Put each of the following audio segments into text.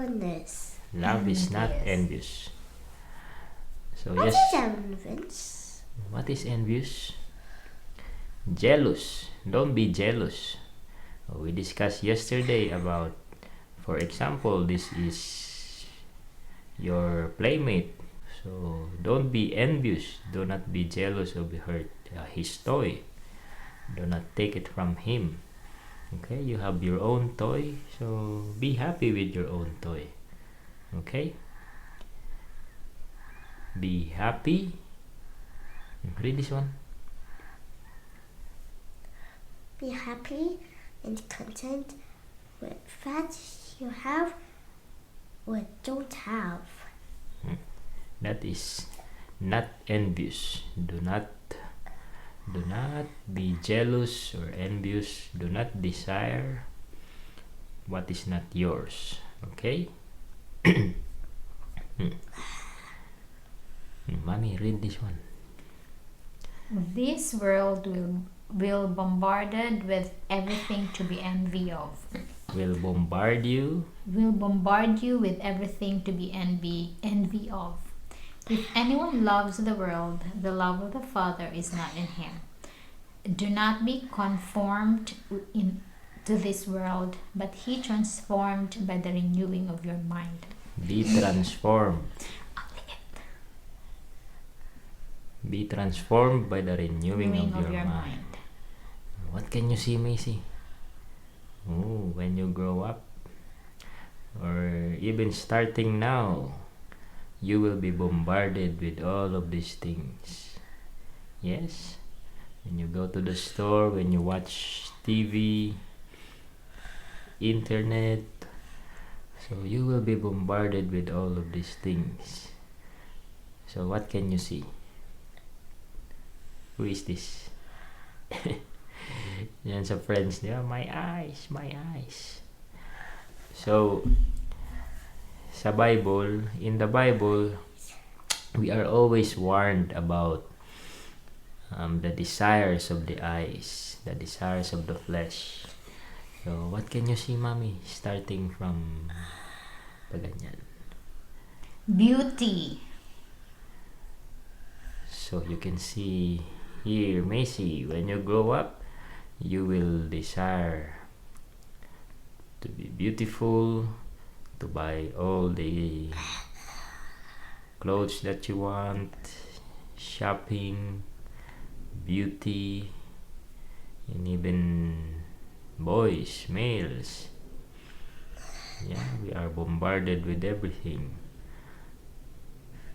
goodness. Love is not envious. So What yes. is envious? What is envious? Jealous. Don't be jealous. We discussed yesterday about, for example, this is your playmate. So don't be envious. Do not be jealous of his toy. Do not take it from him. Okay, you have your own toy, so be happy with your own toy. Okay? Be happy. Read this one. Be happy and content with that you have or don't have. That is not envious. Do not be jealous or envious. Do not desire what is not yours. Okay? Mommy, read this one. This world will bombarded with everything to be envy of. Will bombard you. Will bombard you with everything to be envy of. If anyone loves the world, the love of the Father is not in him. Do not be conformed to this world, but be transformed by the renewing of your mind. Be transformed. Be transformed by the renewing of your mind. What can you see, Macy? Oh, when you grow up, or even starting now, you will be bombarded with all of these things. Yes? When you go to the store, when you watch TV, internet, so you will be bombarded with all of these things. So what can you see? Who is this? Yan sa friends niya, my eyes. So, in the Bible, we are always warned about the desires of the eyes, the desires of the flesh. So, what can you see, Mommy? Starting from paganyan. Beauty. So, you can see here, Macy, when you grow up, you will desire to be beautiful, to buy all the clothes that you want, shopping, beauty, and even boys, males. Yeah, we are bombarded with everything.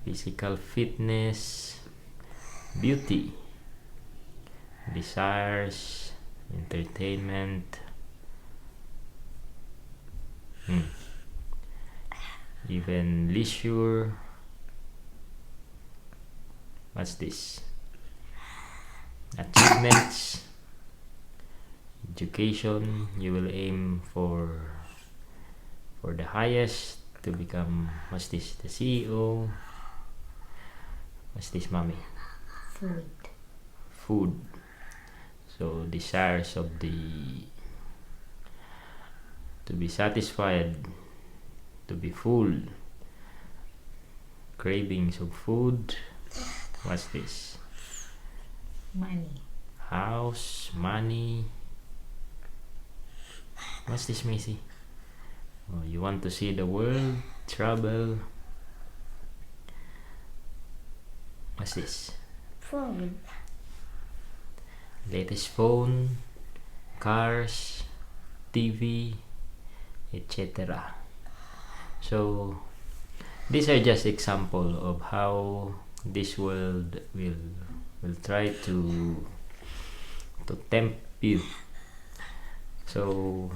Physical fitness, beauty, desires, entertainment, even leisure. What's this? Achievements, education. You will aim for the highest, to become, what's this, the CEO. What's this, Mommy? Food. So desires of to be satisfied, to be full, cravings of food. What's this? Money. House, money. What's this, Macy? Oh, you want to see the world, travel. What's this? Phone. Latest phone, cars, TV, etc. So these are just example of how this world will try to tempt you. So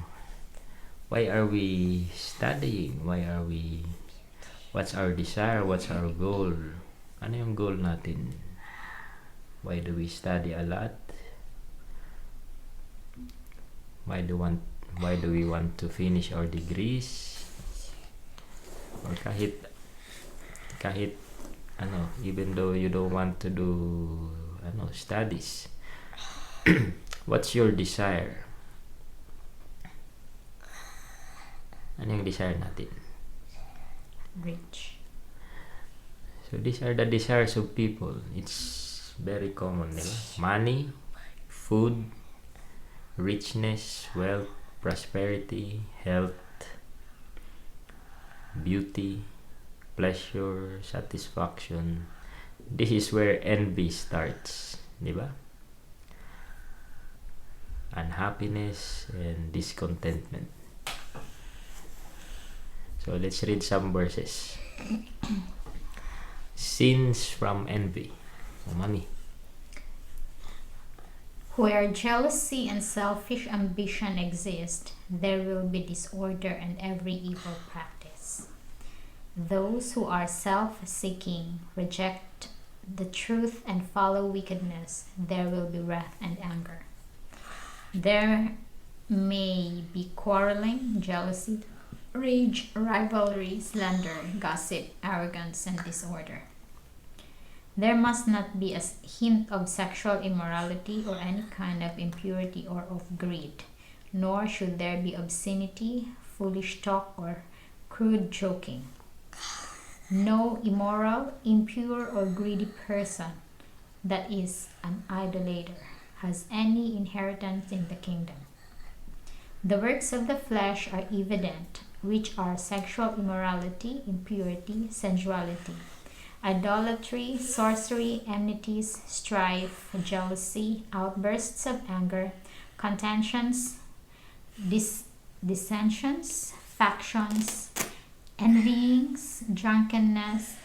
why are we studying? What's our desire? What's our goal? Ano yung goal natin? Why do we study a lot? Why do we want to finish our degrees? Or kahit even though you don't want to do studies, what's your desire? Ano yung desire natin? rich. So these are the desires of people. It's very common, diba? Money, food, richness, wealth, prosperity, health, beauty, pleasure, satisfaction. This is where envy starts, diba? Unhappiness and discontentment. So let's read some verses. Sins from envy. So, Mami. Where jealousy and selfish ambition exist, there will be disorder and every evil practice. Those who are self-seeking reject the truth and follow wickedness. There will be wrath and anger. There may be quarreling, jealousy, rage, rivalry, slander, gossip, arrogance, and disorder. There must not be a hint of sexual immorality or any kind of impurity or of greed, nor should there be obscenity, foolish talk, or crude joking. No immoral, impure, or greedy person, that is, an idolater, has any inheritance in the kingdom. The works of the flesh are evident, which are sexual immorality, impurity, sensuality, idolatry, sorcery, enmities, strife, jealousy, outbursts of anger, contentions, dissensions, factions, envyings, drunkenness,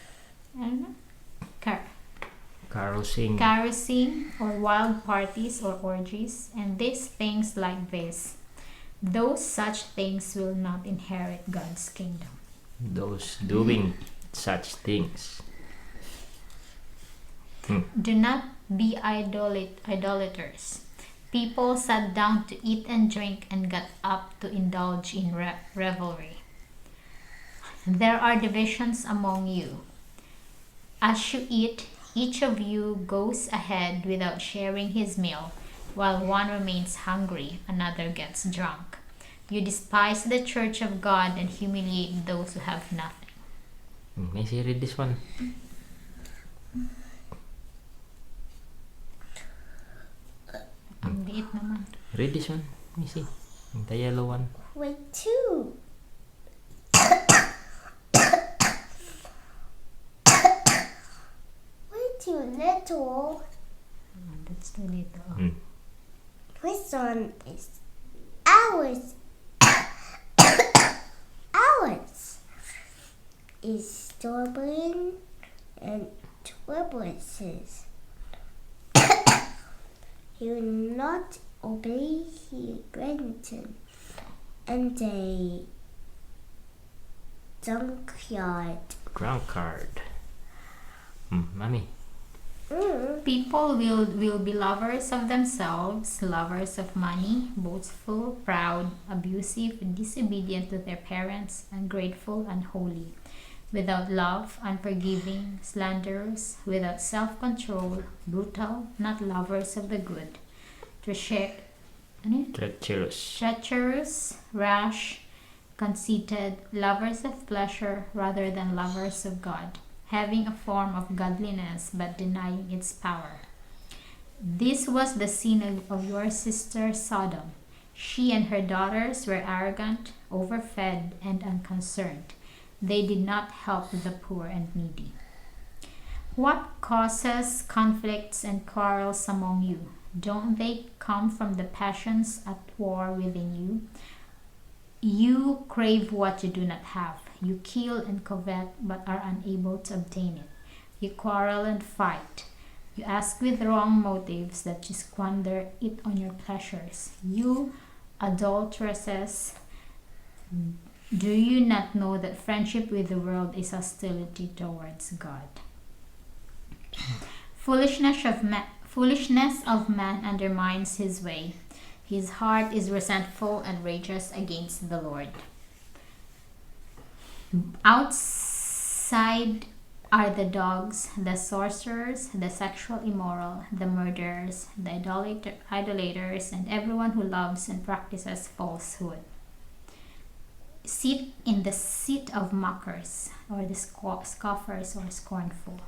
carousing, or wild parties or orgies, and these things like this. Those such things will not inherit God's kingdom. Those doing such things. Do not be idolaters. People sat down to eat and drink and got up to indulge in revelry. There are divisions among you. As you eat, each of you goes ahead without sharing his meal, while one remains hungry, another gets drunk. You despise the church of God and humiliate those who have nothing. May I read this one? Ang liit naman. Read this one, Missy. The yellow one. Wait, two. Way too little. That's too little. This one is ours. Ours is stubborn and turbulences. He will not obey his grandson, and a drunkard. Mommy. People will be lovers of themselves, lovers of money, boastful, proud, abusive, disobedient to their parents, ungrateful, unholy, without love, unforgiving, slanderous, without self-control, brutal, not lovers of the good, treacherous, rash, conceited, lovers of pleasure rather than lovers of God, having a form of godliness but denying its power. This was the sin of your sister Sodom. She and her daughters were arrogant, overfed, and unconcerned. They did not help the poor and needy. What causes conflicts and quarrels among you? Don't they come from the passions at war within you? You crave what you do not have. You kill and covet but are unable to obtain it. You quarrel and fight. You ask with wrong motives that you squander it on your pleasures. You adulteresses, do you not know that friendship with the world is hostility towards God? Foolishness of man undermines his way. His heart is resentful and rages against the Lord. Outside are the dogs, the sorcerers, the sexual immoral, the murderers, the idolaters, and everyone who loves and practices falsehood. sit in the seat of mockers, or the scoffers or scornful.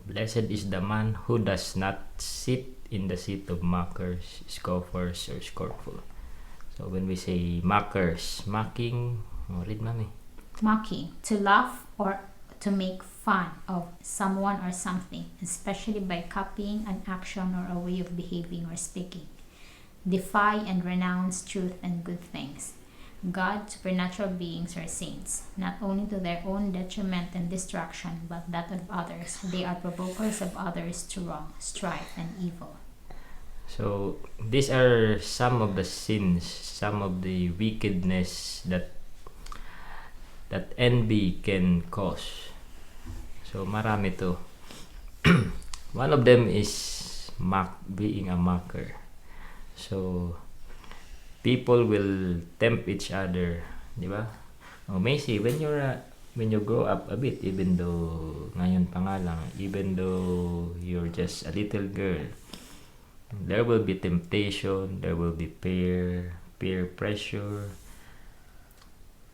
Blessed is the man who does not sit in the seat of mockers, scoffers, or scornful. So when we say mockers, mocking, read mommy. Mocking, to laugh or to make fun of someone or something, especially by copying an action or a way of behaving or speaking. Defy and renounce truth and good things. God's supernatural beings are saints, not only to their own detriment and destruction, but that of others. They are provokers of others to wrong, strife, and evil. So these are some of the sins, some of the wickedness that envy can cause. So marami to. One of them is being a mocker. So people will tempt each other, di ba? Oh, Macy, when you grow up a bit, even though ngayon pa nga lang, even though you're just a little girl, there will be temptation, there will be peer pressure.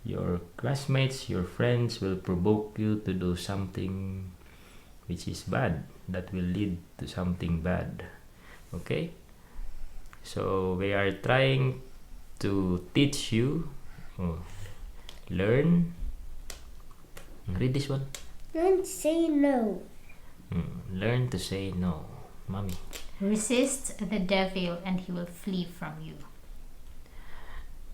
Your classmates, your friends will provoke you to do something which is bad, that will lead to something bad. Okay? So we are trying to teach you, learn. Read this one. Learn to say no. Learn to say no. Mommy. Resist the devil and he will flee from you.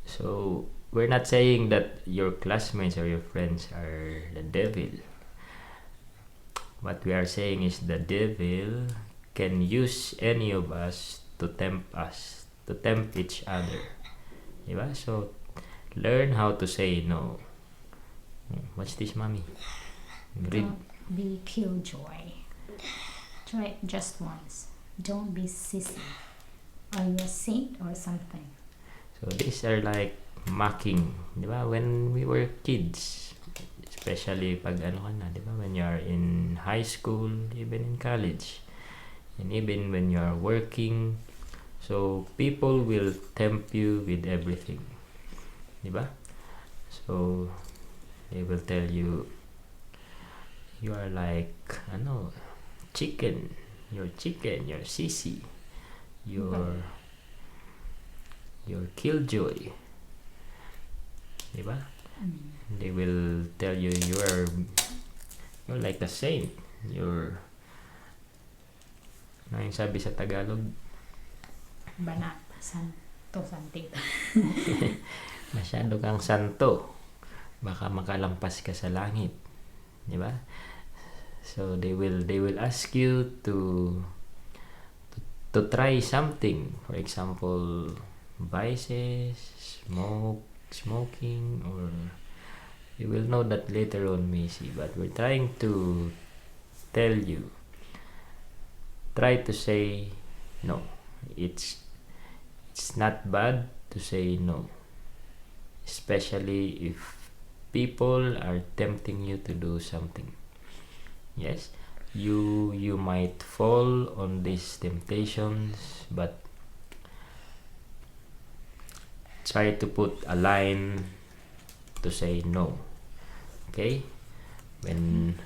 So we're not saying that your classmates or your friends are the devil. What we are saying is the devil can use any of us to tempt each other. Diba? So learn how to say no. What's this, mommy? Read. Don't be killjoy. Try it just once. Don't be sissy. Are you a saint or something? So these are like mocking, di ba? When we were kids, especially pag ano ka na, di ba? When you are in high school, even in college, and even when you are working, so people will tempt you with everything, di ba? So they will tell you, you are like chicken, you're sissy, you're killjoy, diba? They will tell you you're like a saint, you're ano yung sabi sa Tagalog? Banat, santo, santita. Masyado kang santo, baka makalampas ka sa langit, diba? So they will ask you to try something, for example, vices, smoking, or you will know that later on, Macy, but we're trying to tell you, try to say no. It's not bad to say no, especially if people are tempting you to do something. Yes, you might fall on these temptations, but try to put a line to say no. Okay? When,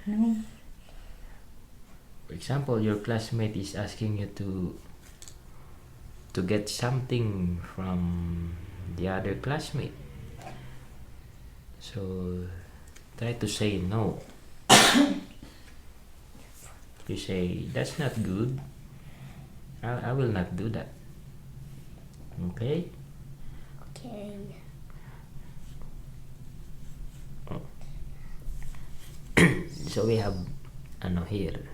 No. for example, your classmate is asking you to get something from the other classmate, so try to say no. You say, that's not good, I will not do that. Okay? Okay. So we have here,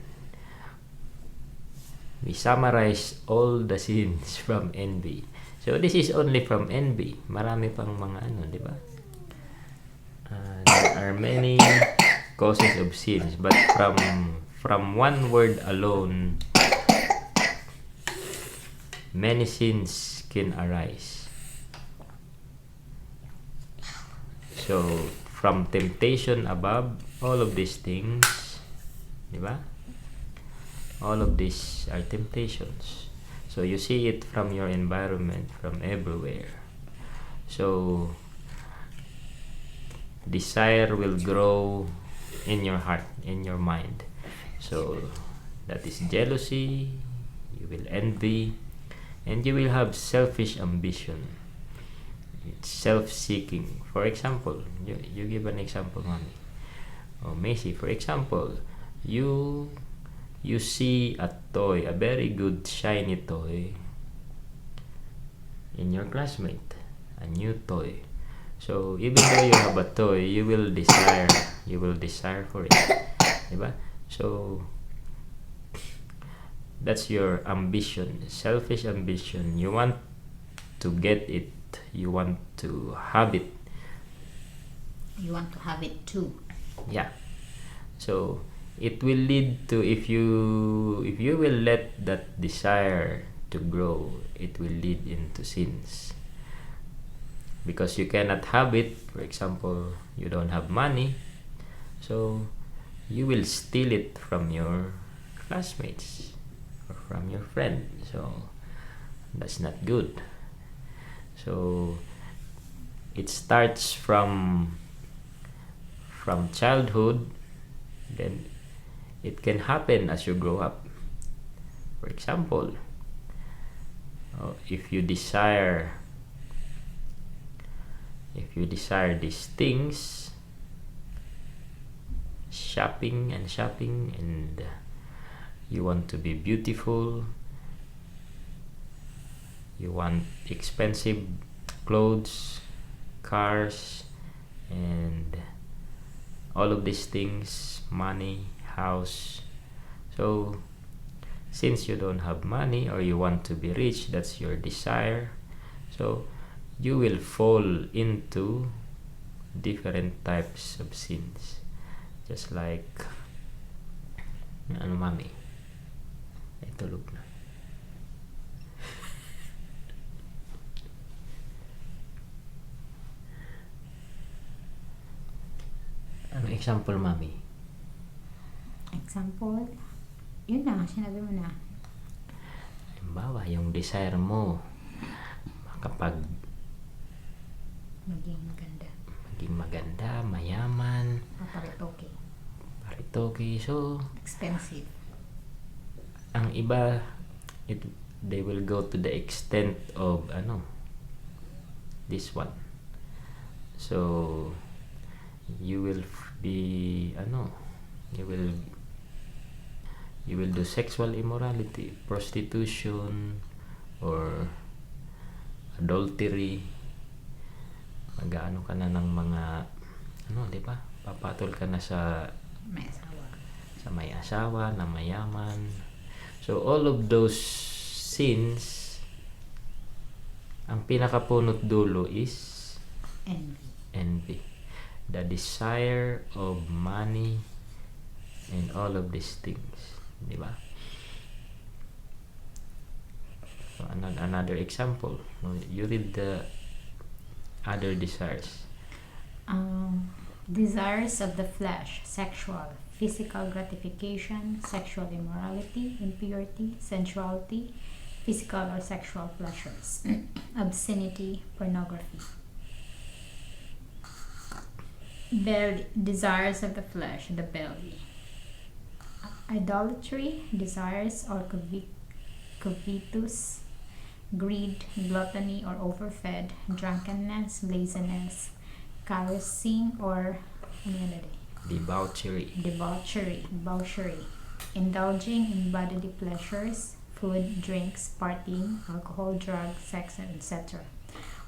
we summarize all the sins from envy. So this is only from envy. Marami pang mga di ba? There are many causes of sins, but from one word alone, many sins can arise. So from temptation above, all of these things, di ba? All of these are temptations. So you see it from your environment, from everywhere. So desire will grow in your heart, in your mind. So that is jealousy, you will envy, and you will have selfish ambition. It's self-seeking. For example, you give an example, mommy. Oh, Macy, for example, you see a toy, a very good shiny toy in your classmate, a new toy. So even though you have a toy, you will desire for it, diba? So that's your ambition, selfish ambition. You want to get it, you want to have it. You want to have it too. Yeah. So it will lead to, if you will let that desire to grow, it will lead into sins, because you cannot have it. For example, you don't have money, so you will steal it from your classmates or from your friend. So that's not good. So it starts from childhood, then it can happen as you grow up. For example, if you desire these things, shopping, and you want to be beautiful, you want expensive clothes, cars, and all of these things, money, house. So since you don't have money, or you want to be rich, that's your desire, so you will fall into different types of sins. Just like, ano, mami? Ay, tulog na. Ano example, mami? Example, yun na, sinabi mo na. Halimbawa, yung desire mo makapag Maging maganda, mayaman, paparitoke. paritoke. So Expensive. ang iba, they will go to the extent of this one. So you will be you will do sexual immorality, prostitution, or adultery. Mag-ano ka na ng mga di ba? Papatol ka na sa may asawa na mayaman. So all of those sins, ang pinakapunot dulo is envy. The desire of money and all of these things, di ba? So another example, you read the other desires. Desires of the flesh, sexual, physical gratification, sexual immorality, impurity, sensuality, physical or sexual pleasures, obscenity, pornography. Belly, desires of the flesh, the belly. Idolatry, desires or covetous, greed, gluttony or overfed, drunkenness, laziness, carousing or Debauchery, indulging in bodily pleasures, food, drinks, partying, alcohol, drugs, sex, etc.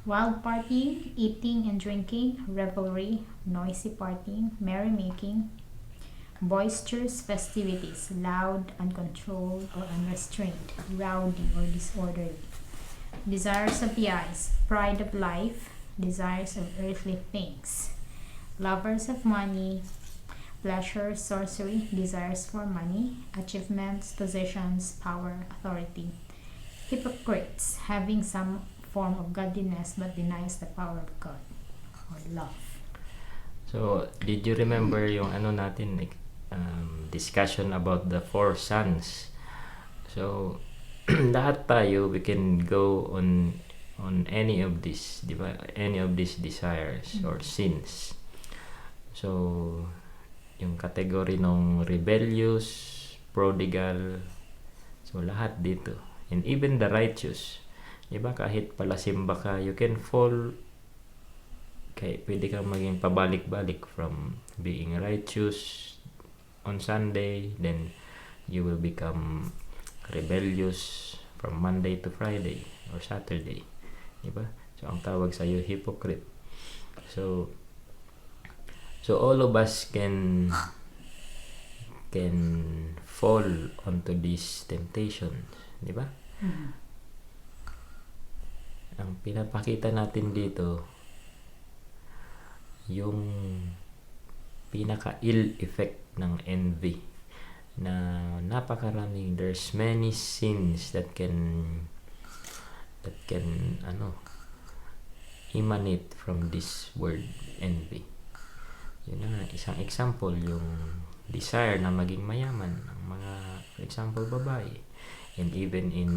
Wild partying, eating and drinking, revelry, noisy partying, merrymaking, boisterous festivities, loud, uncontrolled or unrestrained, rowdy or disorderly. Desires of the eyes, pride of life, desires of earthly things, lovers of money, pleasure, sorcery, desires for money, achievements, possessions, power, authority. Hypocrites, having some form of godliness but denies the power of God or love. So did you remember yung discussion about the 4 sons? So lahat tayo, we can go on any of these, di ba? Any of these desires or sins. So, yung category ng rebellious, prodigal, so lahat dito. And even the righteous. Diba? Kahit palasimba ka, you can fall. Pwede kang maging pabalik-balik from being righteous on Sunday, then you will become rebellious from Monday to Friday or Saturday. Diba? So, ang tawag sa'yo, hypocrite. So all of us can fall onto these temptations. Diba? Ang pinapakita natin dito, yung pinaka-ill effect ng envy, na napakaraming, there's many sins that can emanate from this word envy. Yun na, isang example, yung desire na maging mayaman ng mga, for example, babae, and even in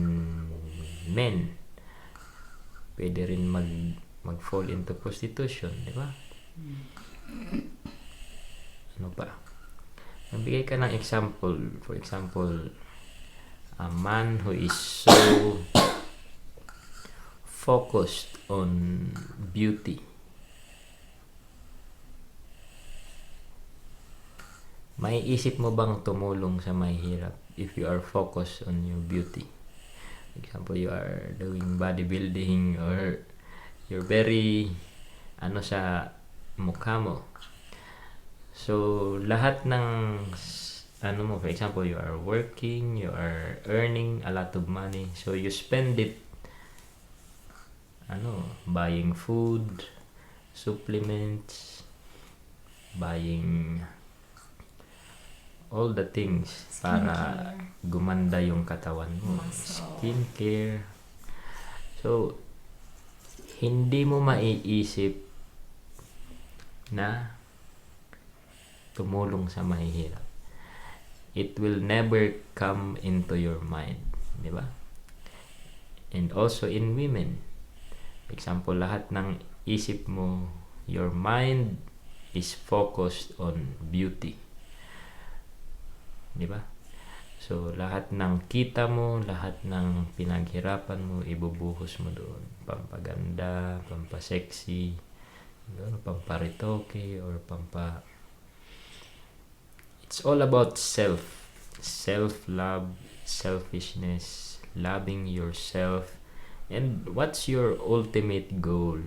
men, pwede rin mag-fall into prostitution, di ba? Ano pa? Nagbigay ka ng example. For example, a man who is so focused on beauty. May isip mo bang tumulong sa mahihirap if you are focused on your beauty? For example, you are doing bodybuilding or you're very sa mukha mo. So, lahat ng mo, for example, you are working, you are earning a lot of money, so you spend it buying food, supplements, buying all the things para gumanda yung katawan mo. Skincare. So, hindi mo maiisip na tumulong sa mahihirap. It will never come into your mind, di ba? And also in women, for example, lahat ng isip mo, your mind is focused on beauty, di ba? So lahat ng kita mo, lahat ng pinaghirapan mo, ibubuhos mo doon. Pampaganda, pampasexy, pamparitoke, or it's all about self-love, selfishness, loving yourself. And what's your ultimate goal?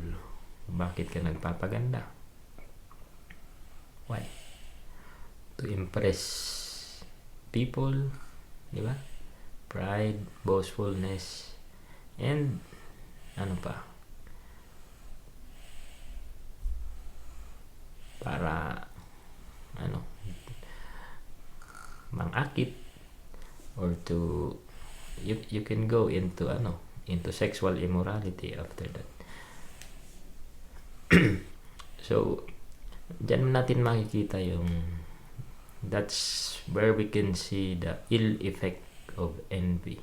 Bakit ka nagpapaganda? Why? To impress people, di ba? Pride, boastfulness, and ano pa? Para mangakit, or to you can go into sexual immorality after that. So diyan natin makikita that's where we can see the ill effect of envy,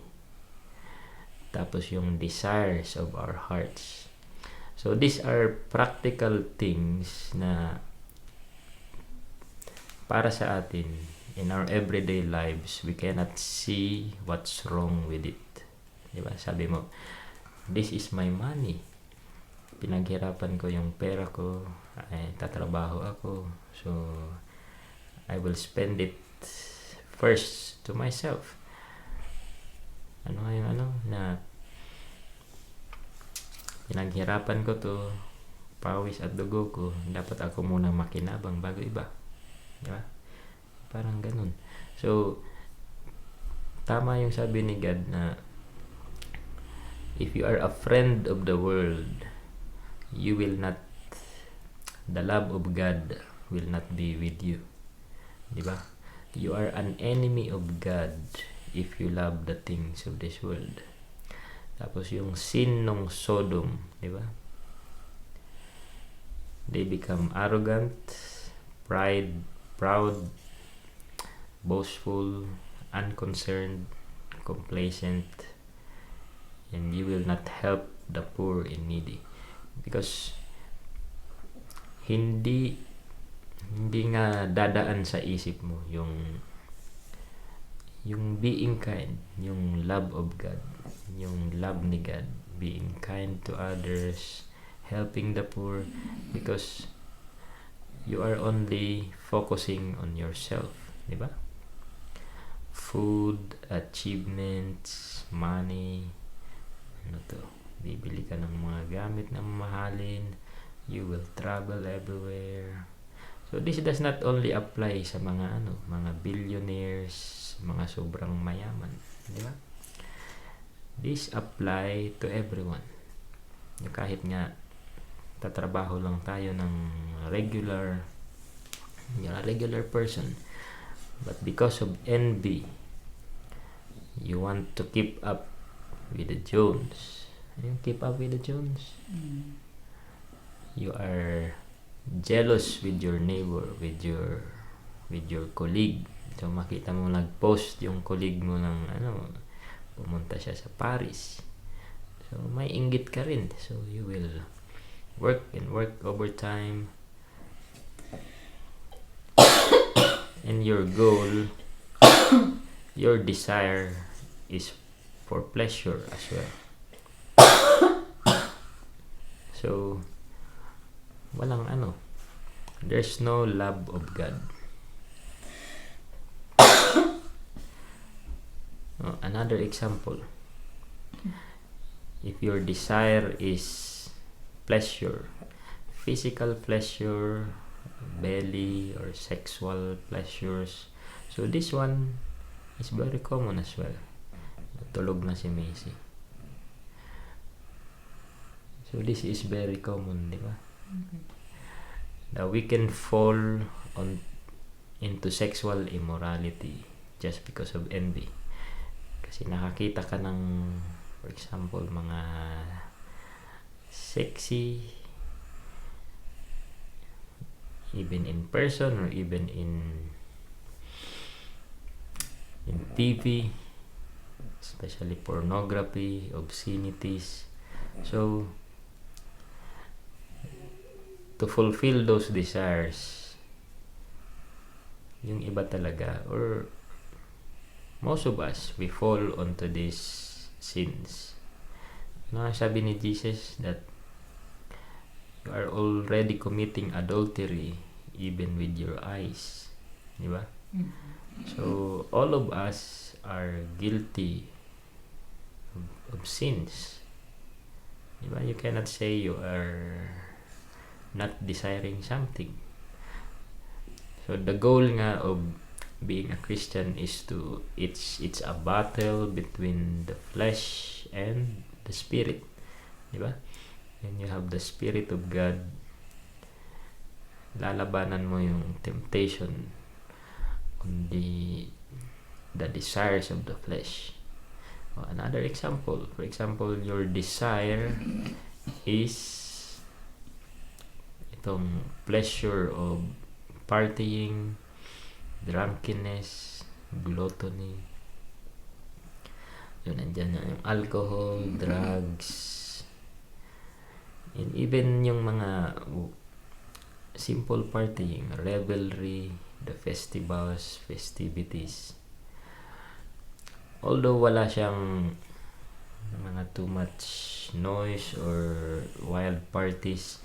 tapos yung desires of our hearts. So these are practical things na para sa atin in our everyday lives. We cannot see what's wrong with it, diba? Sabi mo, this is my money, pinaghirapan ko yung pera ko, ay tatrabaho ako, so I will spend it first to myself. Na pinaghirapan ko to, pawis at dugo ko, dapat ako muna makinabang bago iba, diba? Parang ganun. So tama yung sabi ni God na if you are a friend of the world, the love of God will not be with you, diba? You are an enemy of God if you love the things of this world. Tapos yung sin ng Sodom, diba? They become arrogant, proud, boastful, unconcerned, complacent, and you will not help the poor and needy, because hindi hindi nga dadaan sa isip mo yung being kind, yung love of God, yung love ni God, being kind to others, helping the poor, because you are only focusing on yourself, di ba? Food, achievements, money, bibili ka ng mga gamit na mamahalin, you will travel everywhere. So this does not only apply sa mga mga billionaires, mga sobrang mayaman, di ba? This apply to everyone. Kahit nga tatrabaho lang tayo ng regular person, but because of envy, you want to keep up with the Jones. Keep up with the Jones. You are jealous with your neighbor, with your colleague. So makita mo nag-post yung colleague mo ng pumunta siya sa Paris. So may inggit ka rin. So you will work overtime, and your goal, your desire is for pleasure as well. So walang there's no love of God. Another example, if your desire is pleasure, physical pleasure, belly or sexual pleasures, so this one is very common as well. Tulog na si Macy. So this is very common, di ba? Now we can fall into sexual immorality just because of envy. Kasi nakakita ka ng, for example, mga sexy, even in person or even in TV, especially pornography, obscenities. So to fulfill those desires, yung iba talaga, or most of us, we fall onto these sins. Sabi ni Jesus that you are already committing adultery even with your eyes, di ba? So all of us are guilty of sins, di ba? You cannot say you are not desiring something. So the goal nga of being a Christian is it's a battle between the flesh and the spirit, di ba? And you have the Spirit of God, lalabanan mo yung temptation on the desires of the flesh. Another example, for example, your desire is itong pleasure of partying, drunkenness, gluttony. Yun, nandyan na yung alcohol, drugs, and even yung mga simple partying, revelry, the festivities. Although wala siyang mga too much noise or wild parties,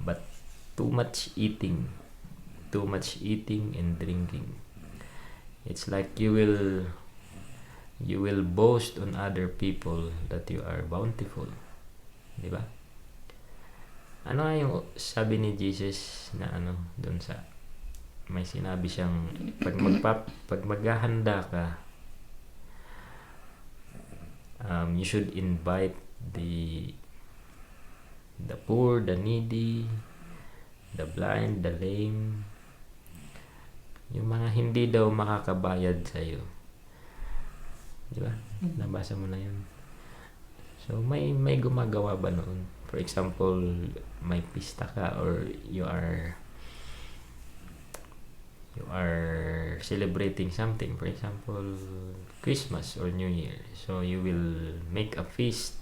but too much eating and drinking. It's like you will boast on other people that you are bountiful, di ba? Ano yung sabi ni Jesus na doon sa may sinabi siyang pag maghahanda ka, you should invite the poor, the needy, the blind, the lame, yung mga hindi daw makakabayad sa'yo. Di ba? Nabasa mo na yun. So, may gumagawa ba noon? For example, may pista ka or you are celebrating something. For example, Christmas or New Year. So, you will make a feast.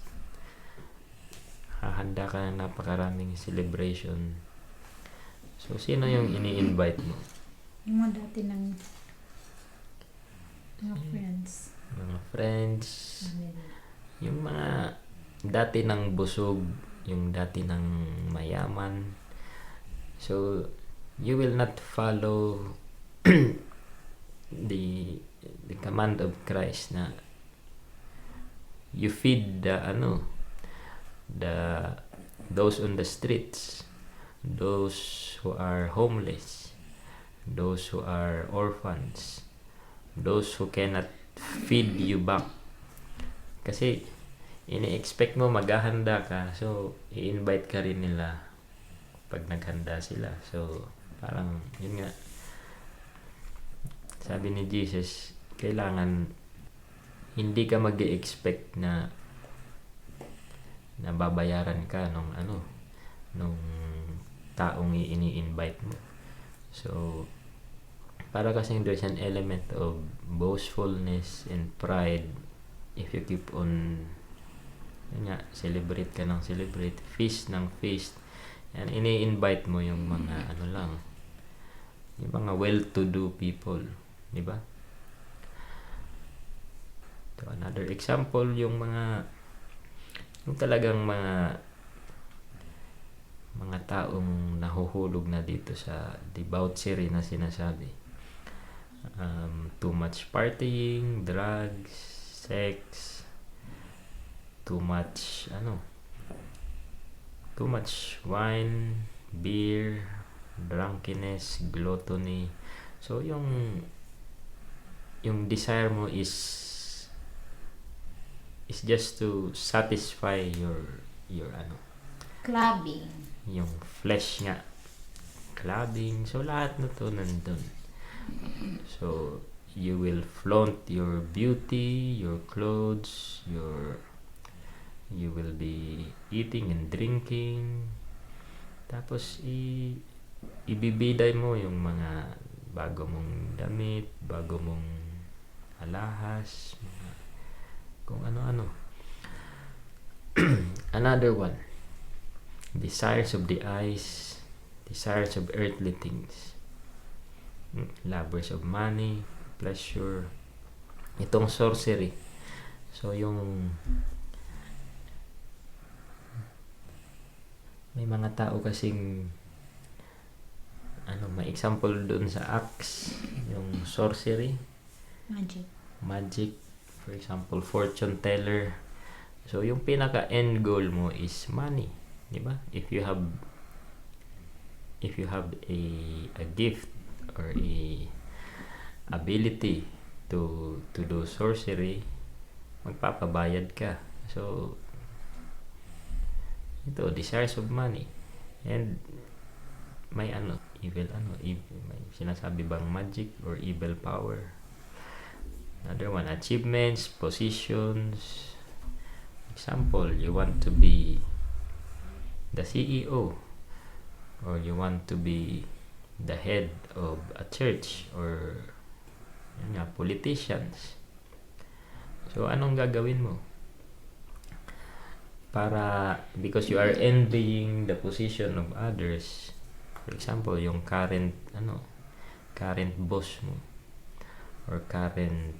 Hahanda ka ng napakaraming celebration. So, sino yung ini-invite mo? Yung mga dati ng mga friends. Mga friends, yung mga dati ng busog, yung dati ng mayaman. So, you will not follow the command of Christ na you feed those on the streets, those who are homeless, those who are orphans, those who cannot feed you back. Kasi ini-expect mo maghahanda ka, so i-invite ka rin nila pag naghanda sila. So parang yun nga, sabi ni Jesus, kailangan hindi ka mag-expect na babayaran ka nung taong ini-invite mo. So para kasing there's an element of boastfulness and pride if you keep on celebrate ka ng celebrate, feast ng feast, and ini-invite mo yung mga yung mga well-to-do people, di ba? So another example, yung talagang mga taong nahuhulog na dito sa debauchery na sinasabi. Too much partying, drugs, sex, too much wine, beer, drunkenness, gluttony. So yung desire mo is just to satisfy your Clubbing. yung flesh nga, clubbing. So lahat na to nandun. So you will flaunt your beauty, your clothes, you will be eating and drinking. Tapos ibibiday mo yung mga bago mong damit, bago mong alahas, mga kung ano-ano. Another one, desires of the eyes, desires of earthly things, lovers of money, pleasure. Itong sorcery. So yung may mga tao kasing may example doon sa Acts, yung sorcery, magic, for example, fortune teller. So yung pinaka end goal mo is money, di ba? If you have a gift or a ability to do sorcery, magpapabayad ka. So ito, desires of money, and may evil, may sinasabi bang magic or evil power. Another one, achievements, positions. Example, you want to be the CEO, or you want to be the head of a church, or politicians. So anong gagawin mo? Because you are envying the position of others. For example, yung current boss mo, or current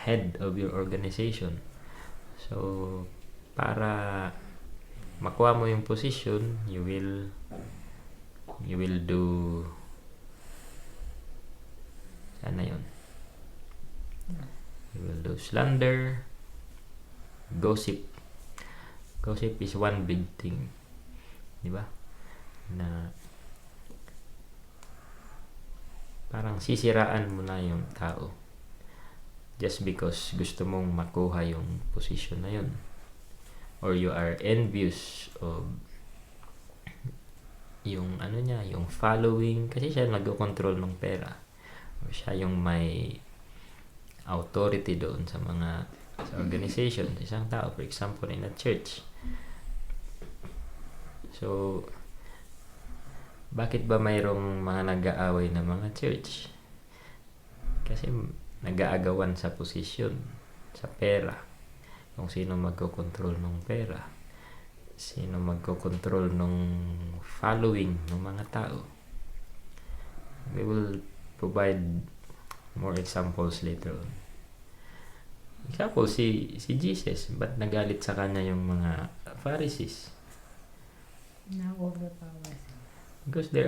head of your organization. So para makuha mo yung position, you will do you will do slander, gossip. Gossip is one big thing, di ba? Na parang sisiraan mo na yung tao just because gusto mong makuha yung position na yun, or you are envious of yung yung following, kasi siya nagko-control ng pera, or siya yung may authority doon sa organization, sa isang tao, for example in a church. So bakit ba mayroong mga nag-aaway na mga church? Kasi nag-aagawan sa posisyon, sa pera, kung sino magko-control ng pera. sino magko-control nung following ng mga tao. We will provide more examples later on. Example, si Jesus, ba't nagalit sa kanya yung mga Pharisees? Na overpower. Because they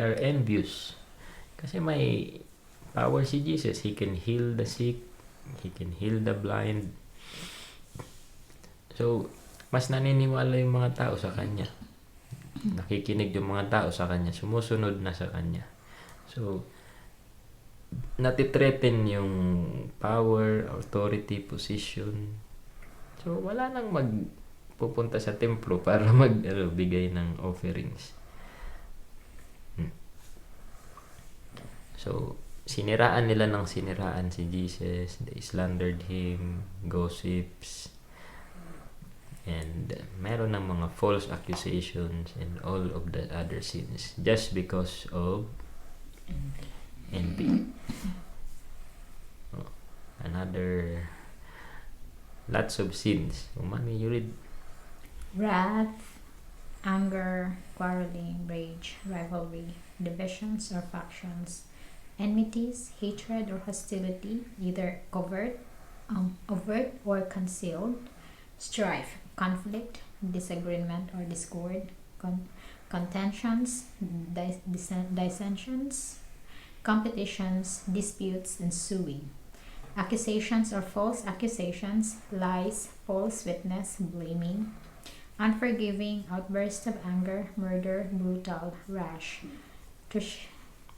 are envious. Kasi may power si Jesus. He can heal the sick, he can heal the blind. So, mas naniniwala yung mga tao sa kanya. Nakikinig yung mga tao sa kanya. Sumusunod na sa kanya. So, natitreaten yung power, authority, position. So, wala nang magpupunta sa templo para bigay ng offerings. So, siniraan nila ng siniraan si Jesus. They slandered him, gossips, and meron ng mga false accusations and all of the other sins just because of envy. Another lots of sins. Mommy, you read. Wrath, anger, quarreling, rage, rivalry, divisions or factions, enmities, hatred or hostility, either overt or concealed, strife, conflict, disagreement or discord, contentions, dissensions, competitions, disputes, and suing, accusations or false accusations, lies, false witness, blaming, unforgiving, outbursts of anger, murder, brutal, rash,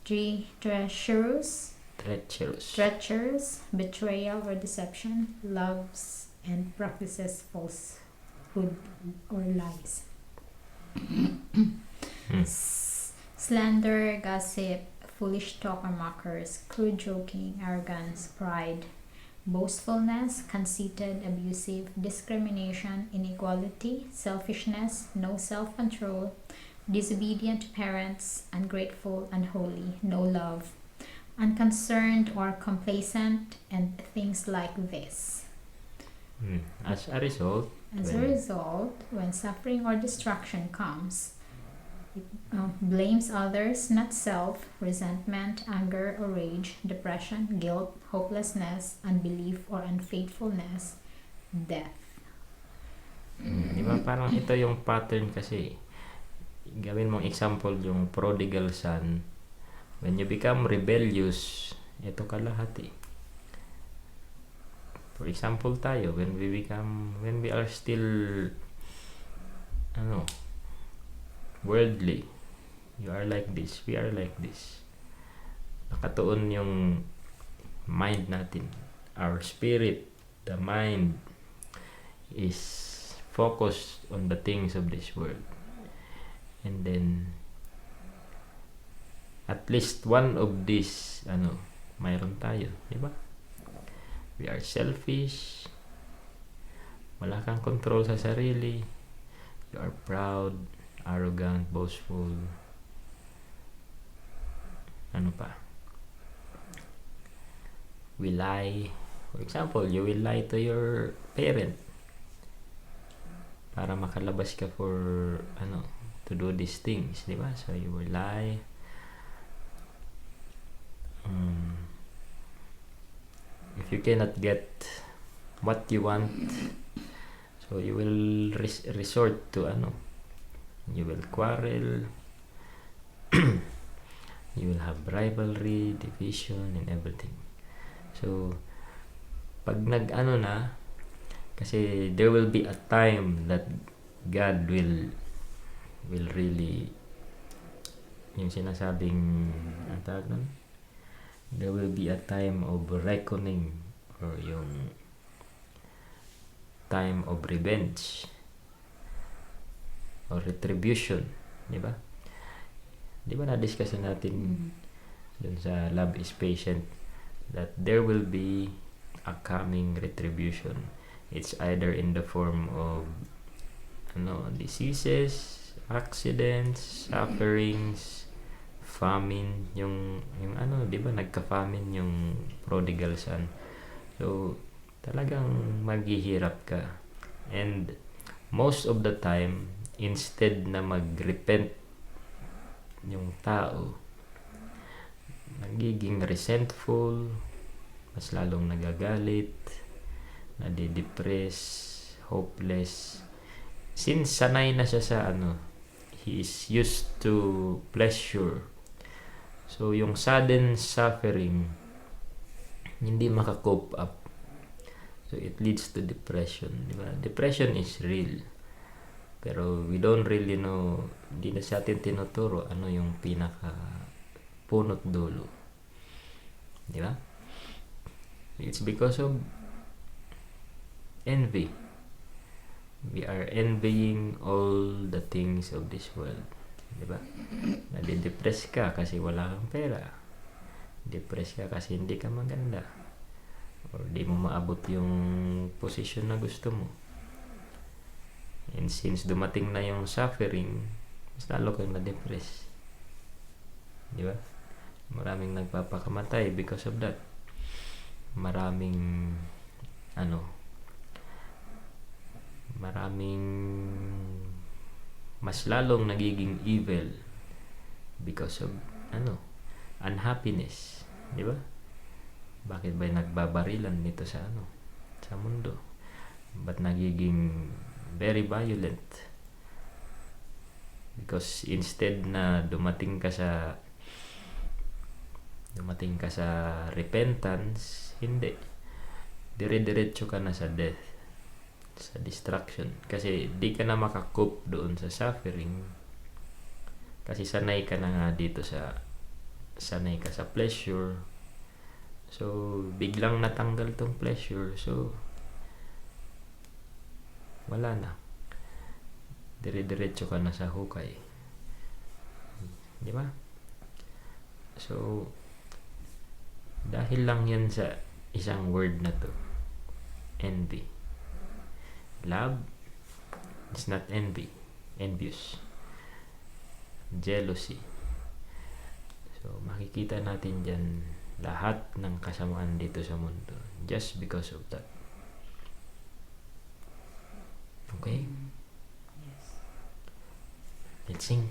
treacherous, betrayal or deception, loves and practices falsehood or lies. Slander, gossip, foolish talk or mockers, crude joking, arrogance, pride, boastfulness, conceited, abusive, discrimination, inequality, selfishness, no self-control, disobedient to parents, ungrateful, unholy, no love, unconcerned or complacent, and things like this. As a result, When suffering or distraction comes, it blames others, not self, resentment, anger or rage, depression, guilt, hopelessness, unbelief or unfaithfulness, death. di ba parang ito yung pattern kasi. Gawin mong example yung prodigal son. When you become rebellious, ito kalahati. For example tayo, when we are still worldly, you are like this, we are like this. Nakatuon yung mind natin. Our spirit, the mind, is focused on the things of this world. And then, at least one of these, mayroon tayo, di ba? We are selfish. Wala kang control sa sarili. You are proud, arrogant, boastful. Ano pa? We lie. For example, you will lie to your parent para makalabas ka for to do these things, di ba? So you will lie. If you cannot get what you want, so you will resort to you will quarrel. You will have rivalry, division, and everything. So pag kasi there will be a time that God will really, yung sinasabing there will be a time of reckoning, or yung time of revenge or retribution, di ba? Di ba na-discuss natin dun sa Love is Patient that there will be a coming retribution. It's either in the form of diseases, accidents, sufferings, famine, yung di ba nagka-famine yung prodigal son. So talagang maghihirap ka, and most of the time, instead na mag-repent yung tao, nagiging resentful, mas lalong nagagalit, nadidepress, hopeless. Since sanay na siya sa he is used to pleasure. So, yung sudden suffering, hindi maka-cope up. So, it leads to depression. Diba? Depression is real. Pero we don't really know, hindi na sa atin tinuturo ano yung pinaka punot dulo. Diba? It's because of envy. We are envying all the things of this world. Diba? Nadidepress ka kasi wala kang pera. Depress ka kasi hindi ka maganda. Or di mo maabot yung posisyon na gusto mo. And since dumating na yung suffering, mas lalo kang na-depress. Di ba? Maraming nagpapakamatay because of that. Maraming mas lalong nagiging evil because of unhappiness. Di ba? Bakit ba nagbabarilan nito sa sa mundo? Ba't nagiging very violent? Because instead na dumating ka sa repentance, hindi. Dire-diretso ka na sa death, sa destruction. Kasi di ka na makakope doon sa suffering. Kasi sanay ka na nga dito sanay ka sa pleasure. So, biglang natanggal tong pleasure. So, wala na. Dire-diretso ka na sa hukay. Di ba? So, dahil lang yan sa isang word na to, envy. Love is not envy. Envious. Jealousy. So, makikita natin dyan lahat ng kasamaan dito sa mundo just because of that. Okay? Yes. Let's sing.